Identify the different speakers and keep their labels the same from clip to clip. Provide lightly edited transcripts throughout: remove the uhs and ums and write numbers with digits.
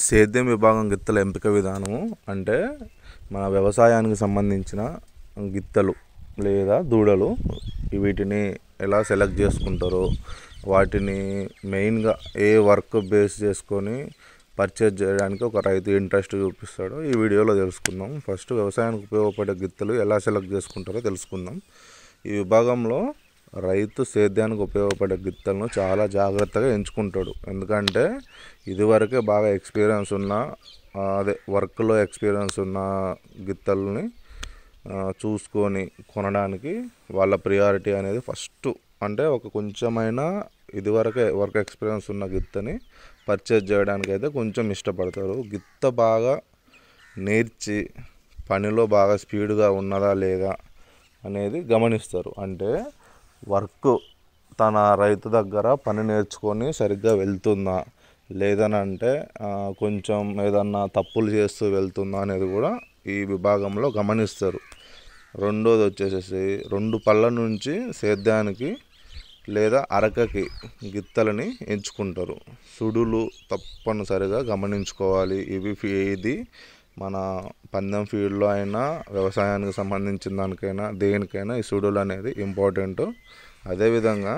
Speaker 1: సేద్యం విభాగం గిత్తల ఎంపిక విధానము అంటే మన వ్యవసాయానికి సంబంధించిన గిత్తలు లేదా దూడలు వీటిని ఎలా సెలెక్ట్ చేసుకుంటారో, వాటిని మెయిన్గా ఏ వర్క్ బేస్ చేసుకొని పర్చేజ్ చేయడానికి ఒక రైతు ఇంట్రెస్ట్ చూపిస్తాడో ఈ వీడియోలో తెలుసుకుందాం. ఫస్ట్ వ్యవసాయానికి ఉపయోగపడే గిత్తలు ఎలా సెలెక్ట్ చేసుకుంటారో తెలుసుకుందాం. ఈ విభాగంలో రైతు సేద్యానికి ఉపయోగపడే గిత్తలను చాలా జాగ్రత్తగా ఎంచుకుంటాడు. ఎందుకంటే ఇదివరకే బాగా ఎక్స్పీరియన్స్ ఉన్న వర్క్లో ఎక్స్పీరియన్స్ ఉన్న గిత్తల్ని చూసుకొని కొనడానికి వాళ్ళ ప్రియారిటీ అనేది ఫస్ట్ అంటే ఒక కొంచెమైనా ఇదివరకే వర్క్ ఎక్స్పీరియన్స్ ఉన్న గిత్తని పర్చేజ్ చేయడానికి అయితే కొంచెం ఇష్టపడతారు. గిత్త బాగా నేర్చి పనిలో బాగా స్పీడ్గా ఉన్నదా లేదా అనేది గమనిస్తారు. అంటే వర్క్ తన రైతు దగ్గర పని నేర్చుకొని సరిగ్గా వెళ్తుందా లేదనంటే కొంచెం ఏదన్నా తప్పులు చేస్తూ వెళ్తుందా అనేది కూడా ఈ విభాగంలో గమనిస్తారు. రెండోది వచ్చేసేసి 2 పళ్ళ నుంచి సేద్యానికి లేదా అరకకి గిత్తలని ఎంచుకుంటారు. సుడులు తప్పనిసరిగా గమనించుకోవాలి. ఇది మన పందెం ఫీల్డ్లో అయినా వ్యవసాయానికి సంబంధించిన దానికైనా దేనికైనా ఈ సుడులు అనేది ఇంపార్టెంట్. అదేవిధంగా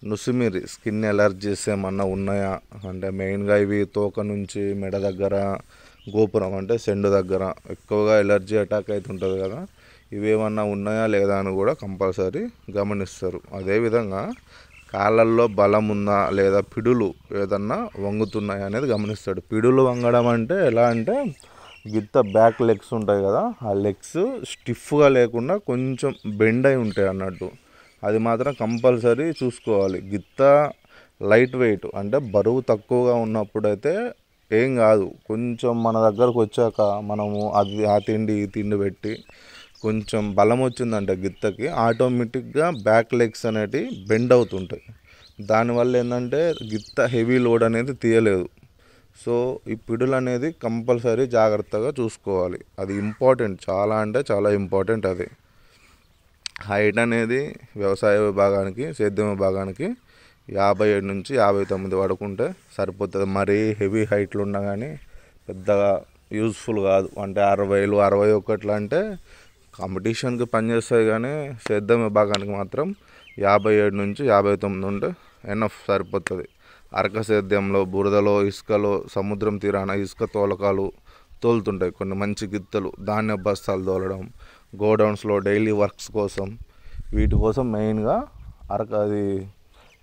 Speaker 1: నుసిమిరి స్కిన్ ఎలర్జీస్ ఏమన్నా ఉన్నాయా అంటే మెయిన్గా ఇవి తోక నుంచి మెడ దగ్గర గోపురం అంటే సెండు దగ్గర ఎక్కువగా ఎలర్జీ అటాక్ అవుతుంటుంది కదా, ఇవేమన్నా ఉన్నాయా లేదా అని కూడా కంపల్సరీ గమనిస్తారు. అదేవిధంగా కాళ్ళల్లో బలం ఉందా లేదా పిడులు ఏదన్నా వంగుతున్నాయా అనేది గమనిస్తాడు. పిడులు వంగడం అంటే ఎలా అంటే గిత్త బ్యాక్ లెగ్స్ ఉంటాయి కదా, ఆ లెగ్స్ స్టిఫ్గా లేకుండా కొంచెం బెండ్ అయి ఉంటాయి అన్నట్టు, అది మాత్రం కంపల్సరీ చూసుకోవాలి. గిత్త లైట్ వెయిట్ అంటే బరువు తక్కువగా ఉన్నప్పుడైతే ఏం కాదు. కొంచెం మన దగ్గరకు వచ్చాక మనము ఆ తిండి ఈ తిండి పెట్టి కొంచెం బలం వచ్చిందంటే గిత్తకి ఆటోమేటిక్గా బ్యాక్ లెగ్స్ అనేటివి బెండ్ అవుతుంటాయి. దానివల్ల ఏంటంటే గిత్త హెవీ లోడ్ అనేది తీయలేదు. సో ఈ పిడులు అనేది కంపల్సరీ జాగ్రత్తగా చూసుకోవాలి. అది ఇంపార్టెంట్, చాలా అంటే చాలా ఇంపార్టెంట్. అది హైట్ అనేది వ్యవసాయ విభాగానికి సేద్యం విభాగానికి 57 నుంచి 59 పడుకుంటే సరిపోతుంది. మరీ హెవీ హైట్లు ఉన్నా కానీ పెద్దగా యూజ్ఫుల్ కాదు. అంటే 60, 61 అంటే కాంపిటీషన్కి పనిచేస్తాయి, కానీ సేద్యం విభాగానికి మాత్రం 57 నుంచి 59 ఉంటే ఎనఫ్ సరిపోతుంది. అరక సేద్యంలో బురదలో ఇసుకలో సముద్రం తీరాన ఇసుక తోలకాలు తోలుతుంటాయి కొన్ని మంచి గిత్తలు, ధాన్య బస్తాలు తోలడం, గోడౌన్స్లో డైలీ వర్క్స్ కోసం, వీటి కోసం మెయిన్గా అది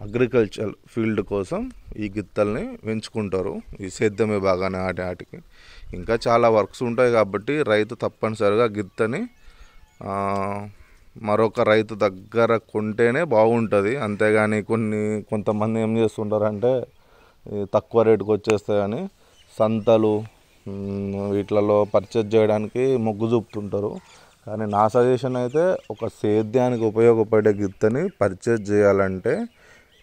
Speaker 1: అగ్రికల్చర్ ఫీల్డ్ కోసం ఈ గిత్తల్ని పెంచుకుంటారు ఈ సేద్యం విభాగాన్ని. వాటికి ఇంకా చాలా వర్క్స్ ఉంటాయి కాబట్టి రైతు తప్పనిసరిగా గిత్తని మరొక రైతు దగ్గర కొంటేనే బాగుంటుంది. అంతేగాని కొంతమంది ఏం చేస్తుంటారంటే తక్కువ రేటుకి వచ్చేస్తాయని సంతలు వీటిలలో పర్చేజ్ చేయడానికి మొగ్గు చూపుతుంటారు. కానీ నా సజెషన్ అయితే ఒక సేద్యానికి ఉపయోగపడే గిత్తని పర్చేజ్ చేయాలంటే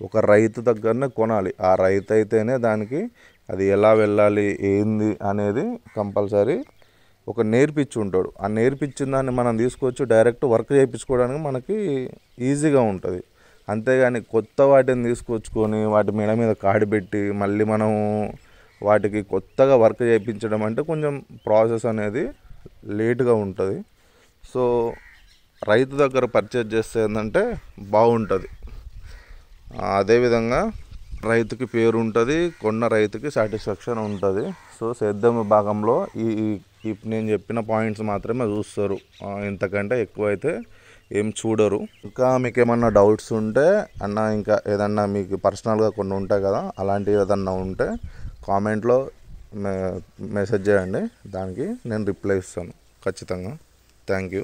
Speaker 1: ఒక రైతు దగ్గరనే కొనాలి. ఆ రైతు అయితేనే దానికి అది ఎలా వెళ్ళాలి ఏంది అనేది కంపల్సరీ ఒక నేర్పించి ఉంటాడు. ఆ నేర్పించిన దాన్ని మనం తీసుకొచ్చి డైరెక్ట్ వర్క్ చేయించుకోవడానికి మనకి ఈజీగా ఉంటుంది. అంతేగాని కొత్త వాటిని తీసుకొచ్చుకొని వాటి మెడ మీద కాడి పెట్టి మళ్ళీ మనం వాటికి కొత్తగా వర్క్ చేయించడం అంటే కొంచెం ప్రాసెస్ అనేది లేట్గా ఉంటుంది. సో రైతు దగ్గర పర్చేజ్ చేస్తే ఏంటంటే బాగుంటుంది. అదేవిధంగా రైతుకి పేరు ఉంటుంది, కొన్న రైతుకి సాటిస్ఫాక్షన్ ఉంటుంది. సో సేద్యం విభాగంలో ఈ నేను చెప్పిన పాయింట్స్ మాత్రమే చూస్తారు, ఇంతకంటే ఎక్కువ అయితే ఏం చూడరు. ఇంకా మీకు ఏమన్నా డౌట్స్ ఉంటే ఇంకా ఏదన్నా మీకు పర్సనల్గా కొన్ని ఉంటాయి కదా, అలాంటివి ఏదన్నా ఉంటే కామెంట్లో మెసేజ్ చేయండి, దానికి నేను రిప్లై ఇస్తాను ఖచ్చితంగా. Thank you.